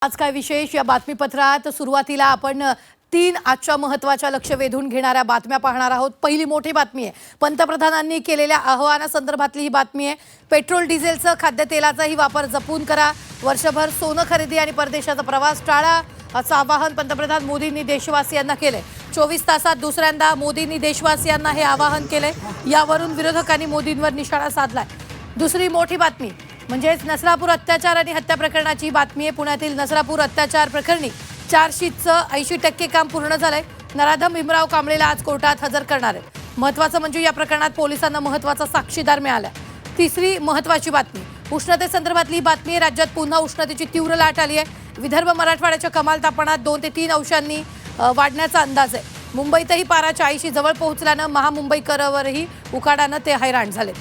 आज काय विशेष या बातमीपत्रात सुरुवातीला आपण तीन आजच्या महत्त्वाच्या लक्ष वेधून घेणाऱ्या बातम्या पाहणार आहोत। पहिली मोठी बातमी आहे, पंतप्रधानांनी केलेल्या आवाहनासंदर्भातली ही बातमी आहे। पेट्रोल डिझेलचं खाद्यतेलाचाही वापर जपून करा, वर्षभर सोनं खरेदी आणि परदेशाचा प्रवास टाळा असं आवाहन पंतप्रधान मोदींनी देशवासियांना केले। 24 तासात दुसऱ्यांदा मोदींनी देशवासियांना हे आवाहन केले। यावरून विरोधकांनी मोदींवर निशाणा साधलाय। दुसरी मोठी बातमी म्हणजेच नसरापूर अत्याचार आणि हत्या प्रकरणाची बातमी आहे। पुण्यातील नसरापूर अत्याचार प्रकरणी चार्जशीटचं 80% काम पूर्ण झालंय। नराधम भीमराव कांबळेला आज कोर्टात हजर करणार आहे। महत्त्वाचं म्हणजे या प्रकरणात पोलिसांना महत्त्वाचा साक्षीदार मिळाला। तिसरी महत्त्वाची बातमी उष्णतेसंदर्भातली ही बातमी आहे। राज्यात पुन्हा उष्णतेची तीव्र लाट आली आहे। विदर्भ मराठवाड्याच्या कमाल तापमानात 2 ते 3 अंशांनी वाढण्याचा अंदाज आहे। मुंबईतही पारा 40 जवळ पोहोचल्यानं महामुंबईकरांवरही उकाड्यानं ते हैराण झाले।